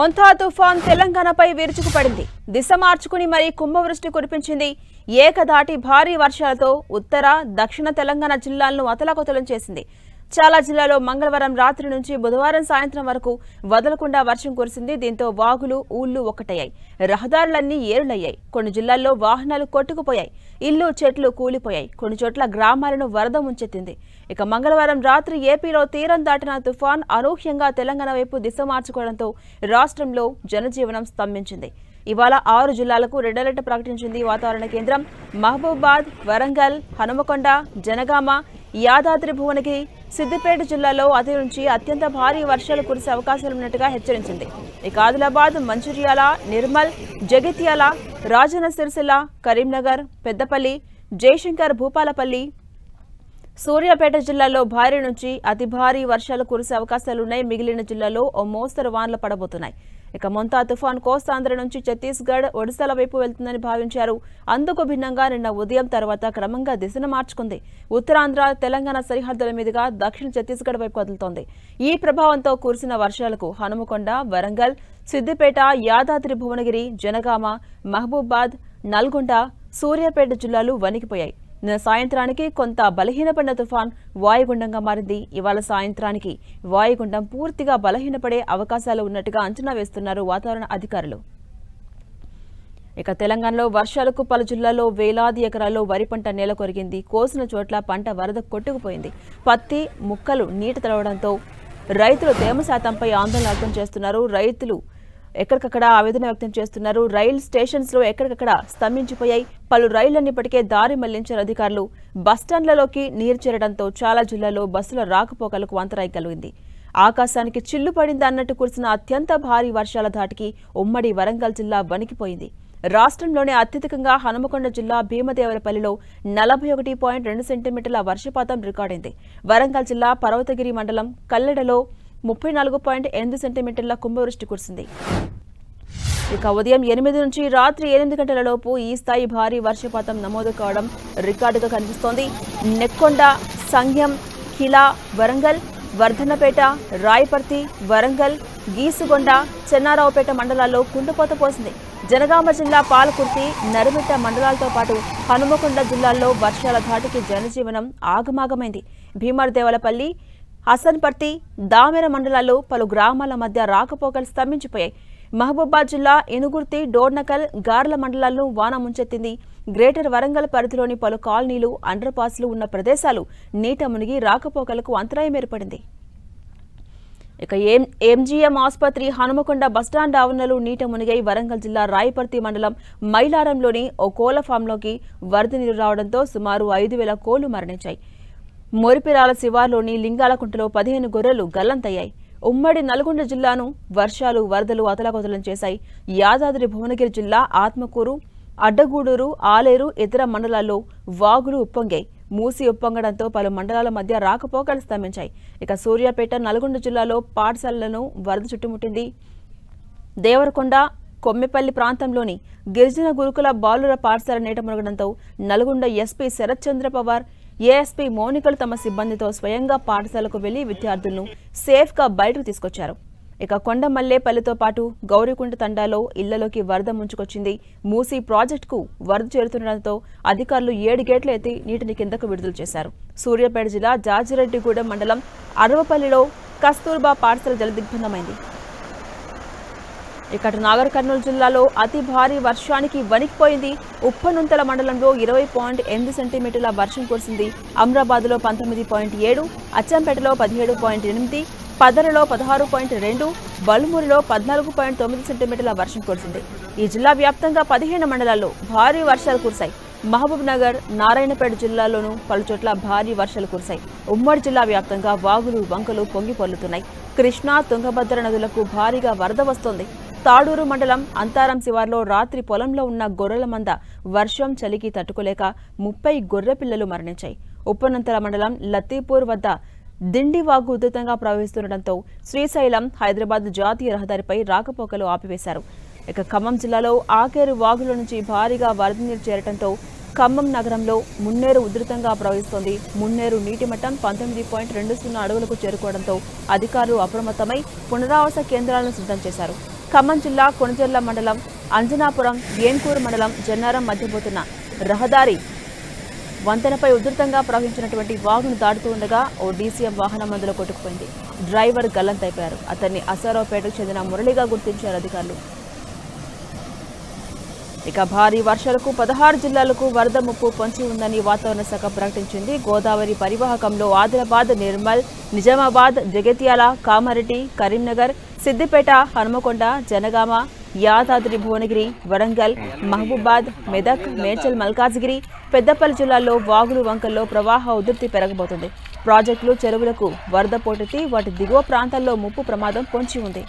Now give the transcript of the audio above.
మొంతా తుఫాన్ తెలంగాణపై విరుచుకుపడింది. దిశ మార్చుకుని మరీ కుంభవృష్టి కురిపించింది. ఏకధాటి భారీ వర్షాలతో ఉత్తర, దక్షిణ తెలంగాణ జిల్లాలను అతలాకుతలం చేసింది. చాలా జిల్లాల్లో మంగళవారం రాత్రి నుంచి బుధవారం సాయంత్రం వరకు వదలకుండా వర్షం కురిసింది. దీంతో వాగులు, ఊళ్లు ఒక్కటయ్యాయి. రహదారులన్నీ ఏరులయ్యాయి. కొన్ని జిల్లాల్లో వాహనాలు కొట్టుకుపోయాయి. ఇల్లు, చెట్లు కూలిపోయాయి. కొన్ని చోట్ల గ్రామాలను వరద ముంచెత్తింది. ఇక మంగళవారం రాత్రి ఏపీలో తీరం దాటిన తుఫాన్ అనూహ్యంగా తెలంగాణ వైపు దిశ మార్చుకోవడంతో రాష్ట్రంలో జనజీవనం స్తంభించింది. ఇవాళ 6 జిల్లాలకు రెడ్ అలర్ట్ ప్రకటించింది వాతావరణ కేంద్రం. మహబూబాద్, వరంగల్, హనుమకొండ, జనగామ, యాదాద్రి భువనగిరి, సిద్దిపేట జిల్లాలో అతి నుంచి అత్యంత భారీ వర్షాలు కురిసే అవకాశాలున్నట్టుగా హెచ్చరించింది. ఇక ఆదిలాబాద్, మంచిర్యాల, నిర్మల్, జగిత్యాల, రాజన్న సిరిసిల్ల, కరీంనగర్, పెద్దపల్లి, జయశంకర్ భూపాలపల్లి, సూర్యాపేట జిల్లాలో భారీ నుంచి అతి భారీ వర్షాలు కురిసే అవకాశాలున్నాయి. మిగిలిన జిల్లాలో ఓ మోస్తరు వానలు పడబోతున్నాయి. ఇక మొంతా తుఫాన్ కోస్తాంధ్ర నుంచి ఛత్తీస్గఢ్, ఒడిశాల వైపు వెళ్తుందని భావించారు. అందుకు భిన్నంగా నిన్న ఉదయం తర్వాత క్రమంగా దిశను మార్చుకుంది. ఉత్తరాంధ్ర, తెలంగాణ సరిహద్దుల మీదుగా దక్షిణ ఛత్తీస్గఢ్ వైపు కదులుతోంది. ఈ ప్రభావంతో కురిసిన వర్షాలకు హనుమకొండ, వరంగల్, సిద్దిపేట, యాదాద్రి భువనగిరి, జనగామ, మహబూబాద్, నల్గొండ, సూర్యాపేట జిల్లాలు వణికిపోయాయి. నిన్న సాయంత్రానికి కొంత బలహీనపడిన తుఫాన్ వాయుగుండంగా మారింది. ఇవాళ సాయంత్రానికి వాయుగుండం పూర్తిగా బలహీనపడే అవకాశాలు ఉన్నట్టుగా అంచనా వేస్తున్నారు వాతావరణ అధికారులు. ఇక తెలంగాణలో వర్షాలకు పలు జిల్లాల్లో వేలాది ఎకరాల్లో వరి పంట నేల కొరిగింది. కోసిన చోట్ల పంట వరద కొట్టుకుపోయింది. పత్తి ముక్కలు నీట తడవడంతో రైతులు తేమ శాతంపై ఆందోళన వ్యక్తం చేస్తున్నారు. రైతులు ఎక్కడికక్కడ ఆవేదన వ్యక్తం చేస్తున్నారు. రైల్ స్టేషన్స్ లో ఎక్కడికక్కడ స్తంభించిపోయాయి. పలు రైళ్లను ఇప్పటికే దారి మళ్లించారు అధికారులు. బస్టాండ్లలోకి నీరు చేరడంతో చాలా జిల్లాల్లో బస్సుల రాకపోకలకు అంతరాయం కలిగింది. ఆకాశానికి చిల్లు పడింది అన్నట్టు కురిసిన అత్యంత భారీ వర్షాల ధాటికి ఉమ్మడి వరంగల్ జిల్లా వణికిపోయింది. రాష్ట్రంలోనే అత్యధికంగా హనుమకొండ జిల్లా భీమదేవరపల్లిలో 41.2 సెంటీమీటర్ల వర్షపాతం రికార్డైంది. వరంగల్ జిల్లా పర్వతగిరి మండలం కల్లెడలో 34.8 సెంటీమీటర్ల కుంభవృష్టి కురిసింది. ఇక ఉదయం 8 నుంచి రాత్రి 8 గంటలలోపు ఈ స్థాయి భారీ వర్షపాతం నమోదు కావడం రికార్డుగా కనిపిస్తోంది. నెక్కొండ, సంగ్యం, ఖిలా, వరంగల్, వర్ధన్నపేట, రాయపర్తి, వరంగల్, గీసుగొండ, చెన్నారావుపేట మండలాల్లో కుండపోత పోసింది. జనగామ జిల్లా పాలకుర్తి, నరిమిట్ట మండలాలతో పాటు హనుమకొండ జిల్లాల్లో వర్షాల ధాటికి జనజీవనం ఆగమాగమైంది. భీమదేవరపల్లి, హసన్పర్తి, దామెర మండలాల్లో పలు గ్రామాల మధ్య రాకపోకలు స్తంభించిపోయాయి. మహబూబాద్ జిల్లా ఇనుగుర్తి, డోర్నకల్, గార్ల మండలాలను వాన ముంచెత్తింది. గ్రేటర్ వరంగల్ పరిధిలోని పలు కాలనీలు, అండర్పాస్లు ఉన్న ప్రదేశాలు నీట మునిగి రాకపోకలకు అంతరాయం ఏర్పడింది. ఇక ఎంజీఎం ఆసుపత్రి, హనుమకొండ బస్టాండ్ ఆవరణలు నీట మునిగాయి. వరంగల్ జిల్లా రాయపర్తి మండలం మైలారంలోని ఓ కోళ్ల ఫామ్లోకి వరద నీరు రావడంతో సుమారు 5,000 కోళ్లు మరణించాయి. మోరిపిరాల శివార్లోని లింగాలకుంటలో 15 గొర్రెలు గల్లంతయ్యాయి. ఉమ్మడి నల్గొండ జిల్లాను వర్షాలు, వరదలు అతలాకుతలం చేశాయి. యాదాద్రి భువనగిరి జిల్లా ఆత్మకూరు, అడ్డగూడూరు, ఆలేరు, ఇతర మండలాల్లో వాగులు ఉప్పొంగాయి. మూసి ఉప్పొంగడంతో పలు మండలాల మధ్య రాకపోకలు స్తంభించాయి. ఇక సూర్యాపేట, నల్గొండ జిల్లాలో పాఠశాలలను వరద చుట్టుముట్టింది. దేవరకొండ, కొమ్మెపల్లి ప్రాంతంలోని గిరిజన గురుకుల బాలుర పాఠశాల నీట మునగడంతో నల్గొండ ఎస్పీ శరత్ చంద్ర పవార్, ఏఎస్పీ మౌనికలు తమ సిబ్బందితో స్వయంగా పాఠశాలకు వెళ్లి విద్యార్థులను సేఫ్గా బయటకు తీసుకొచ్చారు. ఇక కొండమల్లేపల్లితో పాటు గౌరీకుంట తండాలో ఇళ్లలోకి వరద ముంచుకొచ్చింది. మూసీ ప్రాజెక్టుకు వరద చేరుతుండటంతో అధికారులు 7 గేట్లు ఎత్తి నీటిని కిందకు విడుదల చేశారు. సూర్యాపేట జిల్లా జాజిరెడ్డిగూడెం మండలం అరవపల్లిలో కస్తూర్బా పాఠశాల జలదిగ్బంధమైంది. ఇక నాగర్ కర్నూలు జిల్లాలో అతి భారీ వర్షానికి వణికిపోయింది. ఉప్పనుంతల మండలంలో 20.8 సెంటీమీటర్ల వర్షం కురిసింది. అమ్రాబాద్లో 19.7, అచ్చంపేటలో 17.8, పదరలో 16.2, బల్మూరులో 14.9 సెంటీమీటర్ల వర్షం కురిసింది. ఈ జిల్లా వ్యాప్తంగా 15 మండలాల్లో భారీ వర్షాలు కురిశాయి. మహబూబ్ నగర్, నారాయణపేట జిల్లాల్లోనూ పలుచోట్ల భారీ వర్షాలు కురిశాయి. ఉమ్మడి జిల్లా వ్యాప్తంగా వాగులు, వంకలు పొంగి పొర్లుతున్నాయి. కృష్ణా, తుంగభద్ర నదులకు భారీగా వరద వస్తోంది. తాడూరు మండలం అంతారం శివార్లో రాత్రి పొలంలో ఉన్న గొర్రెల మంద వర్షం, చలికి తట్టుకోలేక 30 గొర్రె పిల్లలు మరణించాయి. ఉప్పనంతల మండలం లతీపూర్ వద్ద దిండివాగు ఉధృతంగా ప్రవహిస్తుండటంతో శ్రీశైలం, హైదరాబాద్ జాతీయ రహదారిపై రాకపోకలు ఆపివేశారు. ఇక ఖమ్మం జిల్లాలో ఆకేరు వాగుల నుంచి భారీగా వరద నీరు చేరటంతో ఖమ్మం నగరంలో మున్నేరు ఉధృతంగా ప్రవహిస్తోంది. మున్నేరు నీటి మట్టం 19.20 అడుగులకు చేరుకోవడంతో అధికారులు అప్రమత్తమై పునరావాస కేంద్రాలను సిద్ధం చేశారు. ఖమ్మం జిల్లా కొణజర్ల మండలం అంజనాపురం ఏన్కూరు మండలం జన్నారం మధ్య పోతున్న రహదారి వంతెనపై ఉధృతంగా ప్రవహించినటువంటి వాగును దాటుతూ ఉండగా ఓ డీసీఎం వాహనం అందులో కొట్టుకుపోయింది. డ్రైవర్ గల్లంతైపోయారు. అతన్ని అసారావుపేటకు చెందిన మురళిగా గుర్తించారు అధికారులు. ఇక భారీ వర్షాలకు 16 జిల్లాలకు వరద ముప్పు పొంచి ఉందని వాతావరణ శాఖ ప్రకటించింది. గోదావరి పరివాహకంలో ఆదిలాబాద్, నిర్మల్, నిజామాబాద్, జగిత్యాల, కామారెడ్డి, కరీంనగర్, సిద్దిపేట, హనుమకొండ, జనగామ, యాదాద్రి భువనగిరి, వరంగల్, మహబూబాద్, మెదక్, మేడ్చల్ మల్కాజ్గిరి, పెద్దపల్లి జిల్లాల్లో వాగులు వంకల్లో ప్రవాహ ఉధృతి పెరగబోతుంది. ప్రాజెక్టులు, చెరువులకు వరద పోటెత్తి వాటి దిగువ ప్రాంతాల్లో ముప్పు ప్రమాదం పొంచి ఉంది.